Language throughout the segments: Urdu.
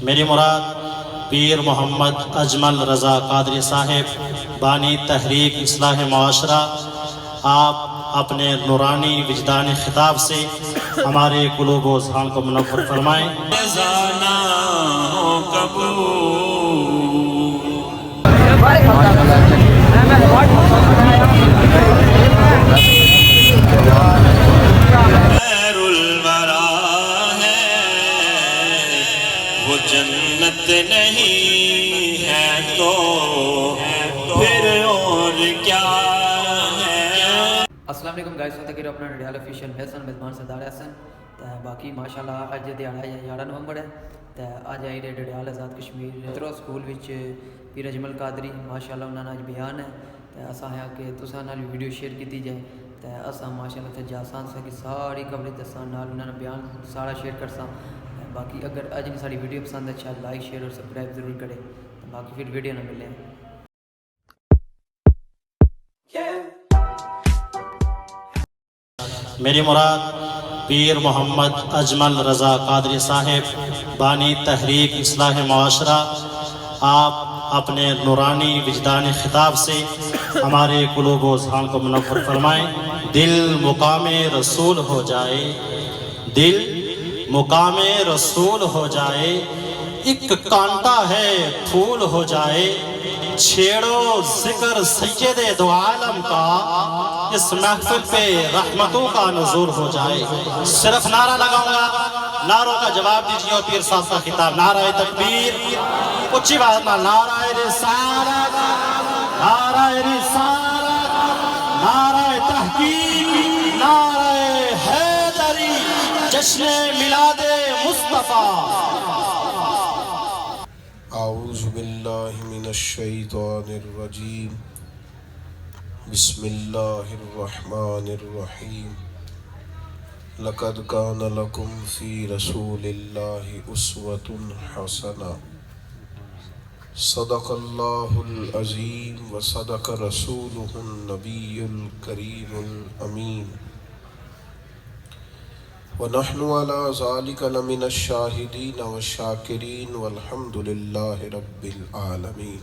میری مراد پیر محمد اجمل رضا قادری صاحب بانی تحریک اصلاح معاشرہ، آپ اپنے نورانی وجدانی خطاب سے ہمارے قلوب و اذہان کو منور فرمائیں۔ خیر الورا ہے وہ جنت نہیں ہے تو پھر اور کیا ہے۔ السلام علیکم گائز، سوتا کہ اپنا ریڈیال آفیشیل حسن میزبان سردار حسن باقی ماشاءاللہ اج دیہڑا ہے 11 نومبر ہے تے اج آئی ریڈیال آزاد کشمیر ترو سکول وچ پیر اجمل قادری ماشاءاللہ انہاں نے اج بیان ہے تے اساں ہے کہ تساں نال ویڈیو شیئر کیتی جائے تے اساں ماشاءاللہ تے جاسان سے کہ ساری کوریج دساں نال انہاں نے بیان سارا شیئر کرساں۔ باقی اگر اج کی ساری ویڈیو پسند ہے اچھا لائک شیئر اور سبسکرائب ضرور کرے۔ باقی پھر ویڈیو نہ ملے۔ میری مراد پیر محمد اجمل رضا قادری صاحب بانی تحریک اصلاح معاشرہ، آپ اپنے نورانی وجدانی خطاب سے ہمارے قلوب و اذہان کو منور فرمائیں۔ دل مقام رسول ہو جائے، دل مقام رسول ہو جائے، ایک کانٹا ہے پھول ہو جائے، چھیڑو ذکر سید دو عالم کا، اس محفل پہ رحمتوں کا نزول ہو جائے۔ صرف نعرہ لگاؤں گا، نعروں کا جواب دیجیے اور پیر صاحب کا خطاب۔ نعرہ تکبیر، اچھی بات نہ، نعرہ رسالت، نعرہ رسالت، نعرہ تحقیق، نعرہ حیدری، جشن میلاد مصطفیٰ۔ اعوذ باللہ من الشیطان الرجیم، بسم اللہ الرحمن الرحیم۔ لقد کان لکم فی رسول اللہ اسوۃ حسنہ، صدق اللہ العظیم وصدق رسولہ النبی الکریم الامین، ونحن على ذلك لمن الشاہدین والشاکرین والحمد للہ رب العالمین۔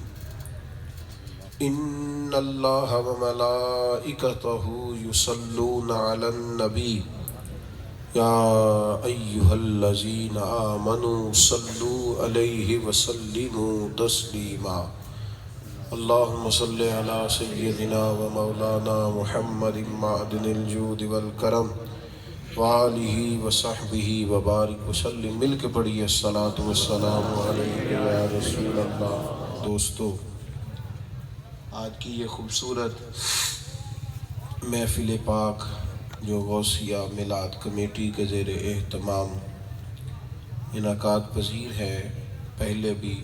ان اللہ وملائکتہ یصلون علی النبی یا ایہا الذین آمنوا صلوا علیہ وسلموا تسلیما۔ اللہم صل علی سیدنا ومولانا محمد معدن الجود والکرم وآلہ وصحبہ وبارک وسلم۔ مل کے پڑھیے الصلاۃ والسلام علیہ یا رسول اللہ۔ دوستو، آج کی یہ خوبصورت محفل پاک جو غوثیہ میلاد کمیٹی کے زیر اہتمام انعقاد پذیر ہے، پہلے بھی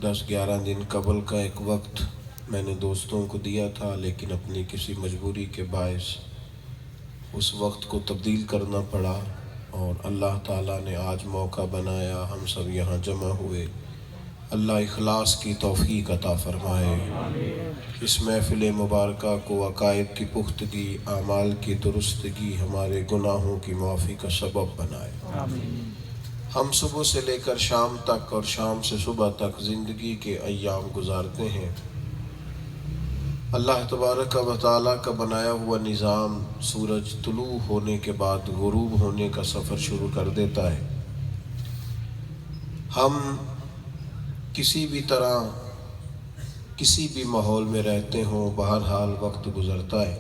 10-11 دن قبل کا ایک وقت میں نے دوستوں کو دیا تھا، لیکن اپنی کسی مجبوری کے باعث اس وقت کو تبدیل کرنا پڑا، اور اللہ تعالیٰ نے آج موقع بنایا، ہم سب یہاں جمع ہوئے۔ اللہ اخلاص کی توفیق عطا فرمائے، اس محفل مبارکہ کو عقائد کی پختگی، اعمال کی درستگی، ہمارے گناہوں کی معافی کا سبب بنائے۔ ہم صبح سے لے کر شام تک اور شام سے صبح تک زندگی کے ایام گزارتے ہیں۔ اللہ تبارک و تعالیٰ کا بنایا ہوا نظام سورج طلوع ہونے کے بعد غروب ہونے کا سفر شروع کر دیتا ہے۔ ہم کسی بھی طرح کسی بھی ماحول میں رہتے ہوں، بہرحال وقت گزرتا ہے۔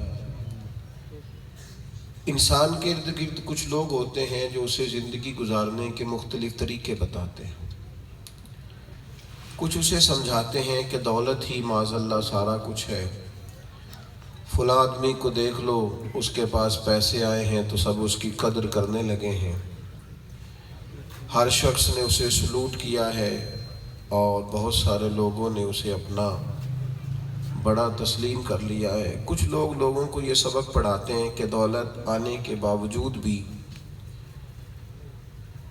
انسان کے ارد گرد کچھ لوگ ہوتے ہیں جو اسے زندگی گزارنے کے مختلف طریقے بتاتے ہیں۔ کچھ اسے سمجھاتے ہیں کہ دولت ہی معاذ اللہ سارا کچھ ہے، فلاں آدمی کو دیکھ لو، اس کے پاس پیسے آئے ہیں تو سب اس کی قدر کرنے لگے ہیں، ہر شخص نے اسے سلوٹ کیا ہے، اور بہت سارے لوگوں نے اسے اپنا بڑا تسلیم کر لیا ہے۔ کچھ لوگ لوگوں کو یہ سبق پڑھاتے ہیں کہ دولت آنے کے باوجود بھی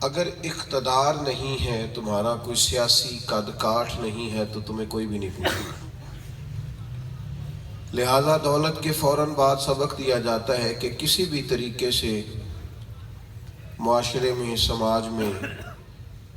اگر اقتدار نہیں ہے، تمہارا کوئی سیاسی قد کاٹ نہیں ہے، تو تمہیں کوئی بھی نہیں پوچھے گا۔ لہذا دولت کے فوراً بعد سبق دیا جاتا ہے کہ کسی بھی طریقے سے معاشرے میں، سماج میں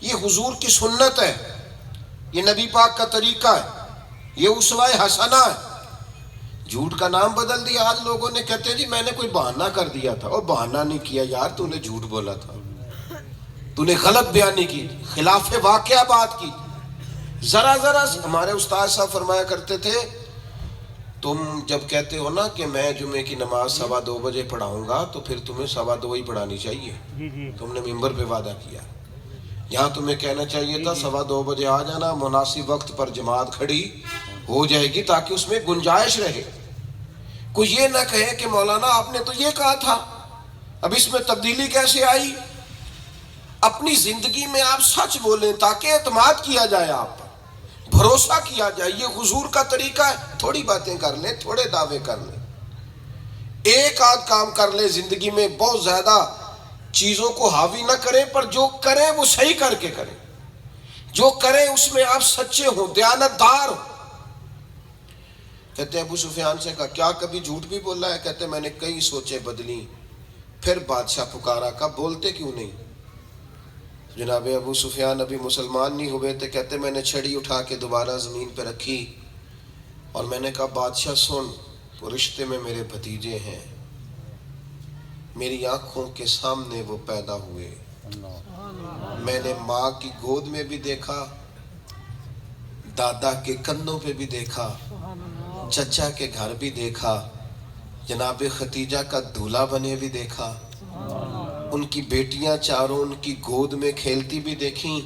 یہ حضور کی سنت ہے، یہ نبی پاک کا طریقہ ہے، یہ اسوہ حسنہ ہے۔ جھوٹ کا نام بدل دیا، آج لوگوں نے کہتے ہیں جی میں نے کوئی بہانہ کر دیا تھا۔ اور بہانہ نہیں کیا یار، تو نے جھوٹ بولا تھا، تو نے غلط بیانی کی، خلاف واقعہ بات کی۔ ذرا ہمارے استاد صاحب فرمایا کرتے تھے، تم جب کہتے ہو نا کہ میں جمعے کی نماز 2:15 بجے پڑھاؤں گا تو پھر تمہیں 2:15 ہی پڑھانی چاہیے۔ تم نے ممبر پہ وعدہ کیا، یہاں تمہیں کہنا چاہیے تھا 2:15 بجے آ جانا، مناسب وقت پر جماعت کھڑی ہو جائے گی تاکہ اس میں گنجائش رہے۔ کوئی یہ نہ کہے کہ مولانا آپ نے تو یہ کہا تھا، اب اس میں تبدیلی کیسے آئی؟ اپنی زندگی میں آپ سچ بولیں تاکہ اعتماد کیا جائے، آپ پر بھروسہ کیا جائے۔ یہ حضور کا طریقہ ہے۔ تھوڑی باتیں کر لیں، تھوڑے دعوے کر لیں، ایک آدھ کام کر لیں زندگی میں، بہت زیادہ چیزوں کو حاوی نہ کریں، پر جو کریں وہ صحیح کر کے کریں، جو کریں اس میں آپ سچے ہوں، دیانتدار ہوں۔ کہتے ہیں ابو سفیان سے کہا کیا کبھی جھوٹ بھی بولا ہے؟ کہتے ہیں میں نے کئی سوچیں بدلی، پھر بادشاہ پکارا، کہا بولتے کیوں نہیں؟ جناب ابو سفیان ابھی مسلمان نہیں ہوئے تھے، کہتے میں نے چھڑی اٹھا کے دوبارہ زمین پہ رکھی اور میں نے کہا بادشاہ سن، رشتے میں میرے بھتیجے ہیں، میری آنکھوں کے سامنے وہ پیدا ہوئے، میں نے ماں کی گود میں بھی دیکھا، دادا کے کندھوں پہ بھی دیکھا، چچا کے گھر بھی دیکھا، جناب ختیجہ کا دولہا بنے بھی دیکھا، ان کی بیٹیاں چاروں ان کی گود میں کھیلتی بھی دیکھیں،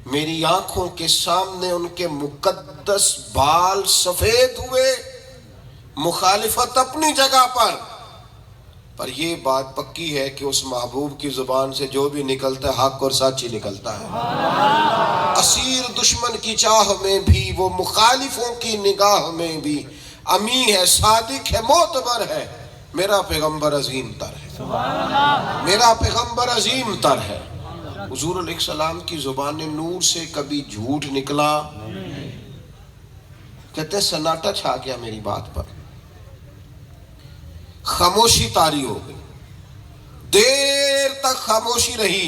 میری آنکھوں کے سامنے ان کے مقدس بال سفید ہوئے۔ مخالفت اپنی جگہ پر یہ بات پکی ہے کہ اس محبوب کی زبان سے جو بھی نکلتا ہے حق اور سچ ہی نکلتا ہے۔ اسیر دشمن کی چاہ میں بھی، وہ مخالفوں کی نگاہ میں بھی امی ہے، صادق ہے، معتبر ہے، میرا پیغمبر عظیم تر ہے، میرا پیغمبر عظیم تر ہے۔ حضور علیہ السلام کی زبان نور سے کبھی جھوٹ نکلا؟ کہتے ہیں سناٹا چھا گیا میری بات پر، خاموشی طاری ہو گئی، دیر تک خاموشی رہی۔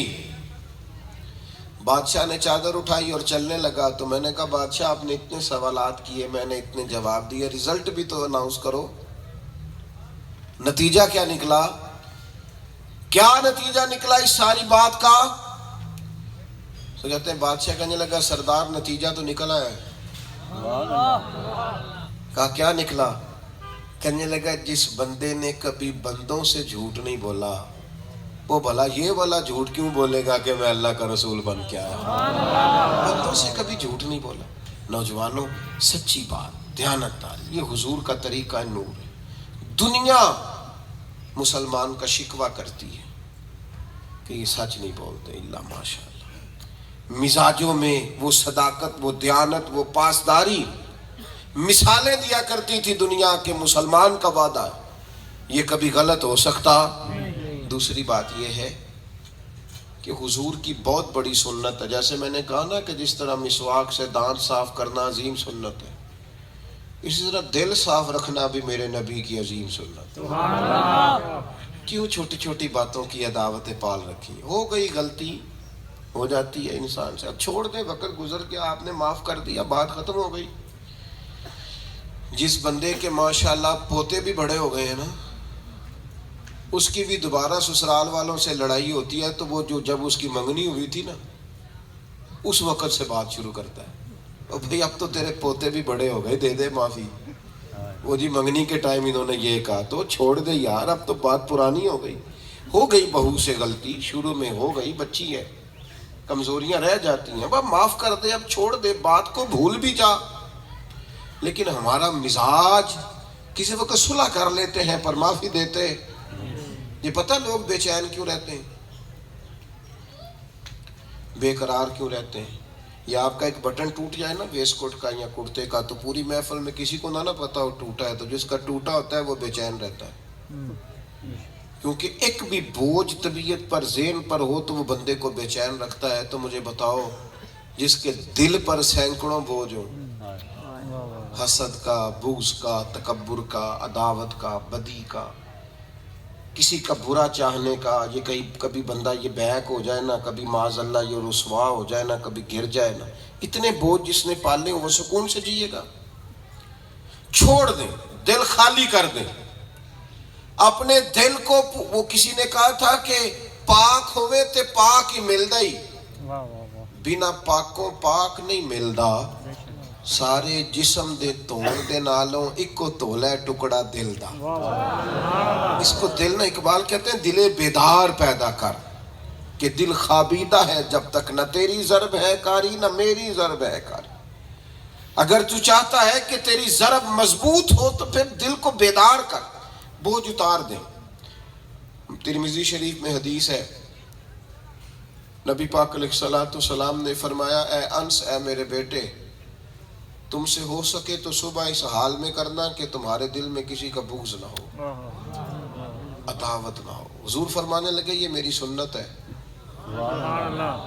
بادشاہ نے چادر اٹھائی اور چلنے لگا تو میں نے کہا بادشاہ آپ نے اتنے سوالات کیے، میں نے اتنے جواب دیے، رزلٹ بھی تو اناؤنس کرو، نتیجہ کیا نکلا؟ کیا نتیجہ نکلا اس ساری بات کا؟ تو کہتے ہیں بادشاہ کہنے لگا سردار نتیجہ تو نکلا ہے۔ کہا کیا نکلا؟ کہنے لگا جس بندے نے کبھی بندوں سے جھوٹ نہیں بولا وہ بھلا یہ والا جھوٹ کیوں بولے گا کہ میں اللہ کا رسول بن کے آیا؟ بندوں سے کبھی جھوٹ نہیں بولا۔ نوجوانوں سچی بات، دیانتداری، یہ حضور کا طریقہ نور ہے۔ دنیا مسلمان کا شکوہ کرتی ہے کہ یہ سچ نہیں بولتے، اللہ ماشاء اللہ، مزاجوں میں وہ صداقت، وہ دیانت، وہ پاسداری مثالیں دیا کرتی تھی دنیا کے مسلمان کا وعدہ، یہ کبھی غلط ہو سکتا؟ دوسری بات یہ ہے کہ حضور کی بہت بڑی سنت ہے، جیسے میں نے کہا نا کہ جس طرح مسواک سے دانت صاف کرنا عظیم سنت ہے، اسی طرح دل صاف رکھنا بھی میرے نبی کی عظیم سنت ہے۔ کیوں چھوٹی چھوٹی باتوں کی عداوتیں پال رکھی؟ ہو گئی غلطی، ہو جاتی ہے انسان سے، اب چھوڑ دیں، وقت گزر گیا، آپ نے معاف کر دیا، بات ختم ہو گئی۔ جس بندے کے ماشاءاللہ پوتے بھی بڑے ہو گئے ہیں نا، اس کی بھی دوبارہ سسرال والوں سے لڑائی ہوتی ہے تو وہ جو جب اس کی منگنی ہوئی تھی نا اس وقت سے بات شروع کرتا ہے، اور بھئی اب تو تیرے پوتے بھی بڑے ہو گئے، دے دے معافی۔ وہ جی منگنی کے ٹائم انہوں نے یہ کہا تو چھوڑ دے یار، اب تو بات پرانی ہو گئی بہو سے غلطی شروع میں ہو گئی، بچی ہے، کمزوریاں رہ جاتی ہیں، اب معاف کر دے، اب چھوڑ دے، بات کو بھول بھی جا۔ لیکن ہمارا مزاج کسی وقت صلح کر لیتے ہیں پر معافی دیتے، یہ پتہ لوگ بے چین کیوں رہتے ہیں، بے قرار کیوں رہتے ہیں؟ یا آپ کا ایک بٹن ٹوٹ جائے نا ویسٹ کوٹ کا یا کرتے کا تو پوری محفل میں کسی کو نہ پتہ ہو ٹوٹا ہے، تو جس کا ٹوٹا ہوتا ہے وہ بے چین رہتا ہے، کیونکہ ایک بھی بوجھ طبیعت پر ذہن پر ہو تو وہ بندے کو بے چین رکھتا ہے۔ تو مجھے بتاؤ جس کے دل پر سینکڑوں بوجھ ہو، حسد کا، بغض کا، تکبر کا، عداوت کا، بدی کا، کسی کا برا چاہنے کا، یہ کبھی بندہ یہ بیک ہو جائے نا، کبھی معاذ اللہ یہ رسوا ہو جائے نا، کبھی گر جائے نا، اتنے بوجھ جس نے پالے وہ سکون سے جیے گا؟ چھوڑ دیں، دل خالی کر دیں اپنے دل کو. وہ کسی نے کہا تھا کہ پاک ہوئے تے پاک ہی ملدا ہی، بنا پاکوں پاک نہیں ملدا. سارے جسم دے توڑ دے نالوں ایک تولا ہے ٹکڑا دل دا. اس کو دل نہ، اقبال کہتے ہیں دل بیدار پیدا کر، کہ دل خوابیدہ ہے جب تک نہ تیری ضرب ہے کاری نہ میری ضرب ہے کاری. اگر تو چاہتا ہے کہ تیری ضرب مضبوط ہو تو پھر دل کو بیدار کر، بوجھ اتار دیں. ترمذی شریف میں حدیث ہے، نبی پاک علیہ الصلوۃ والسلام نے فرمایا اے انس، اے میرے بیٹے، تم سے ہو سکے تو صبح اس حال میں کرنا کہ تمہارے دل میں کسی کا بغض نہ ہو، عداوت نہ ہو. حضور فرمانے لگے یہ میری سنت ہے،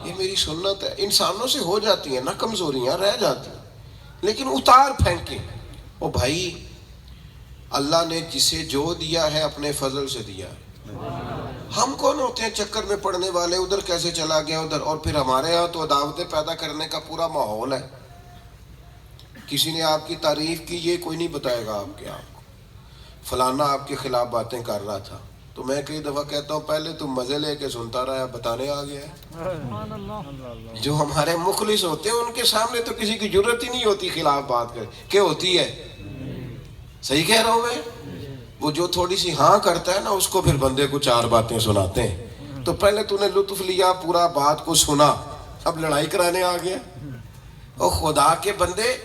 یہ میری سنت ہے. انسانوں سے ہو جاتی ہیں نا کمزوریاں، رہ جاتی ہیں، لیکن اتار پھینکیں. او بھائی، اللہ نے جسے جو دیا ہے اپنے فضل سے دیا ہے. ہم کون ہوتے ہیں چکر میں پڑنے والے، ادھر کیسے چلا گیا ادھر، اور پھر ہمارے یہاں تو عداوتیں پیدا کرنے کا پورا ماحول ہے. کسی نے آپ کی تعریف کی، یہ کوئی نہیں بتائے گا آپ کو فلانا آپ کے خلاف باتیں کر رہا تھا. تو میں کئی دفعہ کہتا ہوں پہلے تم مزے لے کے سنتا رہا، بتانے آ گیا ہے. جو ہمارے مخلص ہوتے ہیں ان کے سامنے تو کسی کی جرت ہی نہیں ہوتی خلاف بات کرے. کیا ہوتی ہے؟ صحیح کہہ رہا ہوں میں؟ وہ جو تھوڑی سی ہاں کرتا ہے نا، اس کو پھر بندے کو چار باتیں سناتے ہیں. تو پہلے تو نے لطف لیا، پورا بات کو سنا، اب لڑائی کرانے آ گیا. اور خدا کے بندے،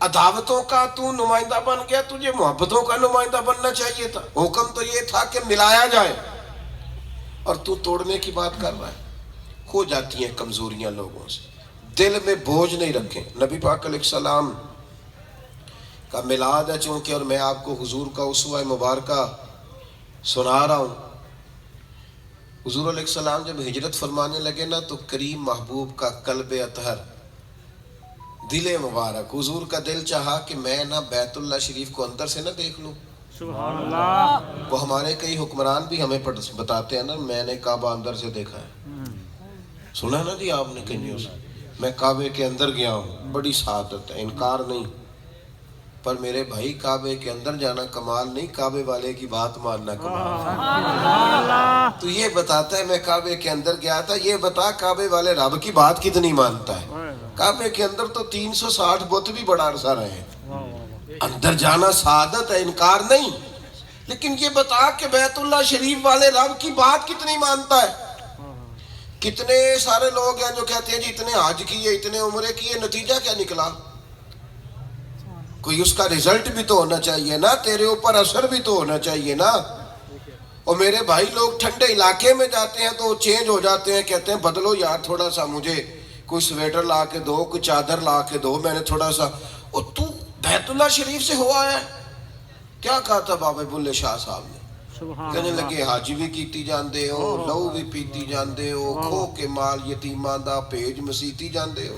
عداوتوں کا تو نمائندہ بن گیا، تجھے محبتوں کا نمائندہ بننا چاہیے تھا. حکم تو یہ تھا کہ ملایا جائے، اور تو توڑنے کی بات کر رہا ہے. ہو جاتی ہیں کمزوریاں لوگوں سے، دل میں بوجھ نہیں رکھیں. نبی پاک علیہ السلام کا میلاد ہے چونکہ، اور میں آپ کو حضور کا اسوہ مبارکہ سنا رہا ہوں. حضور علیہ السلام جب ہجرت فرمانے لگے نا تو کریم محبوب کا قلب اطہر، دل مبارک، حضور کا دل چاہا کہ میں نہ بیت اللہ شریف کو اندر سے نہ دیکھ لوں. سبحان اللہ. وہ ہمارے کئی حکمران بھی ہمیں بتاتے ہیں نا، میں نے کعبہ اندر سے دیکھا ہے. سنا نا جی آپ نے کہیں نیوز، میں کعبے کے اندر گیا ہوں، بڑی سعادت ہے، انکار نہیں. پر میرے بھائی، کعبے کے اندر جانا کمال نہیں، کعبے والے کی بات ماننا کمال. تو یہ بتاتا ہے میں کعبے کے اندر گیا تھا، یہ بتا کعبے والے رب کی بات کتنی مانتا ہے. کعبے کے اندر تو 360 بت بھی بڑا عرصہ رہے ہیں. اندر جانا سعادت ہے، انکار نہیں. لیکن یہ بتا کہ بیت اللہ شریف والے رب کی بات کتنی مانتا ہے. کتنے سارے لوگ ہیں جو کہتے ہیں جی اتنے حج کیے، اتنے عمرے کیے، نتیجہ کیا نکلا؟ کوئی اس کا رزلٹ بھی تو ہونا چاہیے نا، تیرے اوپر اثر بھی تو ہونا چاہیے نا. اور میرے بھائی لوگ ٹھنڈے علاقے میں جاتے ہیں تو چینج ہو جاتے ہیں، کہتے ہیں بدلو یار، تھوڑا سا مجھے کوئی سویٹر لا کے دو، کوئی چادر لا کے دو، میں نے تھوڑا سا. اور تو بیت اللہ شریف سے ہو آیا ہے. کیا کہا تھا بابا بلے شاہ صاحب نے؟ کہنے لگے حاجی بھی کیتی جاندے ہو، لہو بھی پیتی جاندے ہو، کھو کے مال یتیماں دا پیج مسیتی جاندے ہو،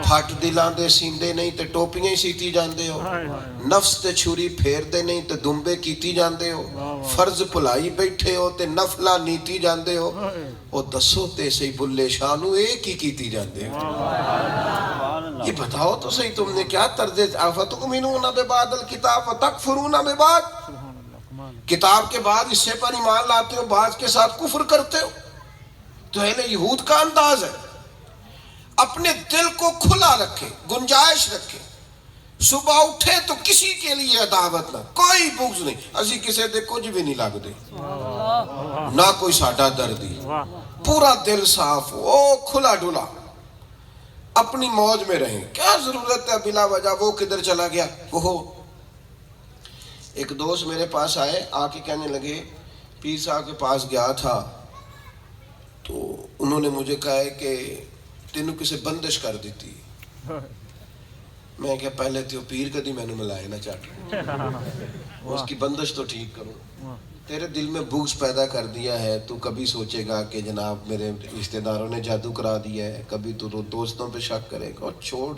پھٹ دلاں دے سیندے نہیں تے ٹوپیاں ہی سیتی جاندے ہو، نفس تے چھری پھیر دے نہیں تے دمبے کیتی جاندے ہو، فرض بھلائی بیٹھے ہو تے نفلہ نیتی جاندے ہو. او دسو تے سی بلے شاہ نو ایک ہی کیتی جاندے ہو. یہ بتاؤ تو صحیح، تم نے کیا طرز افتؤمنون ببعض الکتاب وتکفرون ببعض، کتاب کے بعد حصے پر ایمان لاتے ہو، بعض کے ساتھ کفر کرتے ہو. تو اہل یہود کا انداز ہے. اپنے دل کو کھلا رکھے، گنجائش رکھے. صبح اٹھے تو کسی کے لیے عداوت نہ، کوئی بغض نہیں. اسی کسی دے کچھ بھی نہیں لگ دے، نہ کوئی ساڈا دردی. پورا دل صاف ہو، کھلا ڈھلا، اپنی موج میں رہیں. کیا ضرورت ہے بلا وجہ وہ کدھر چلا گیا وہ. ایک دوست میرے پاس آئے، آ کے کہنے لگے پیر صاحب کے پاس گیا تھا تو انہوں نے مجھے کہا ہے کہ تینوں کسے بندش کر دیتی. میں کہا پہلے تو پیر کدی میں نے ملائے نہ چاٹ، اس کی بندش تو ٹھیک کروں. تیرے دل میں بغض پیدا کر دیا ہے، تو کبھی سوچے گا کہ جناب میرے رشتہ داروں نے جادو کرا دیا ہے، کبھی تو دوستوں پہ شک کرے گا. اور چھوڑ.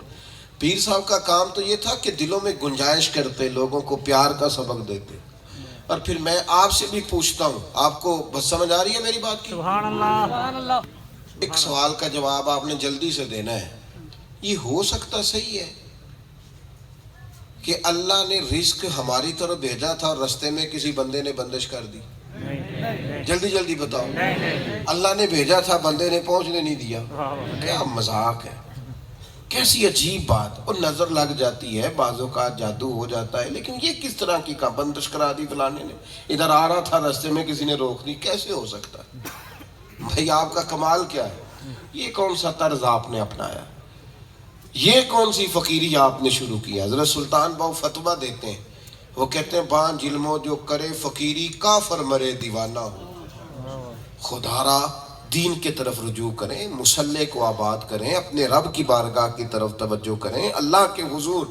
پیر صاحب کا کام تو یہ تھا کہ دلوں میں گنجائش کرتے، لوگوں کو پیار کا سبق دیتے. اور پھر میں آپ سے بھی پوچھتا ہوں, آپ کو بس سمجھ آ رہی ہے میری بات کی؟ سبحان اللہ. ایک سوال کا جواب آپ نے جلدی سے دینا ہے. یہ ہو سکتا صحیح ہے کہ اللہ نے رزق ہماری طرف بھیجا تھا اور رستے میں کسی بندے نے بندش کر دی؟ جلدی جلدی بتاؤ. اللہ نے بھیجا تھا, بندے نے پہنچنے نہیں دیا. کیا مذاق ہے, کیسی عجیب بات. اور نظر لگ جاتی ہے, بعضوں کا جادو ہو جاتا ہے, لیکن یہ کس طرح کی کا بندش کرا دی فلانے نے, ادھر آ رہا تھا رستے میں کسی نے روک دی. کیسے ہو سکتا ہے بھائی؟ آپ کا کمال کیا ہے؟ یہ کون سا طرز آپ نے اپنایا؟ یہ کون سی فقیری آپ نے شروع کیا؟ حضرت سلطان باؤ فتویٰ دیتے ہیں, وہ کہتے ہیں بان ظلمو جو کرے فقیری کافر مرے دیوانہ ہو. خدارا دین کی طرف رجوع کریں, مسلح کو آباد کریں, اپنے رب کی بارگاہ کی طرف توجہ کریں, اللہ کے حضور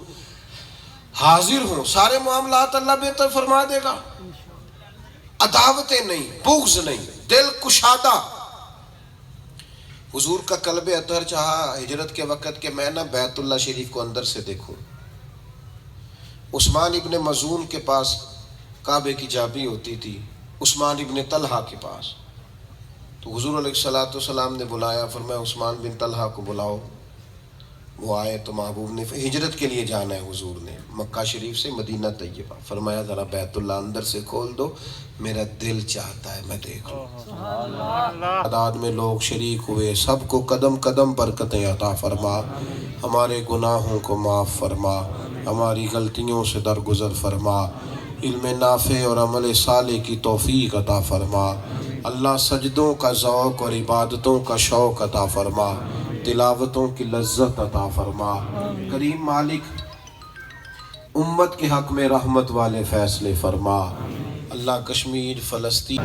حاضر ہوں, سارے معاملات اللہ بہتر فرما دے گا. عداوتیں نہیں, بغض نہیں, دل کشادہ. حضور کا قلب اطہر چاہا ہجرت کے وقت کہ میں نہ بیت اللہ شریف کو اندر سے دیکھوں. عثمان ابن مظعون کے پاس کعبے کی چابی ہوتی تھی, عثمان ابن طلحہ کے پاس. تو حضور علیہ السلام نے بلایا, فرمایا عثمان بن طلحہ کو بلاؤ. وہ آئے تو محبوب نے ہجرت کے لیے جانا ہے حضور نے مکہ شریف سے مدینہ طیبہ. فرمایا ذرا بیت اللہ اندر سے کھول دو, میرا دل چاہتا ہے میں دیکھوں. تعداد میں لوگ شریک ہوئے, سب کو قدم قدم برکتیں عطا فرما, ہمارے گناہوں کو معاف فرما, ہماری غلطیوں سے درگزر فرما, علم نافع اور عمل صالح کی توفیق عطا فرما. اللہ سجدوں کا ذوق اور عبادتوں کا شوق عطا فرما, تلاوتوں کی لذت عطا فرما. کریم مالک امت کے حق میں رحمت والے فیصلے فرما. اللہ کشمیر فلسطین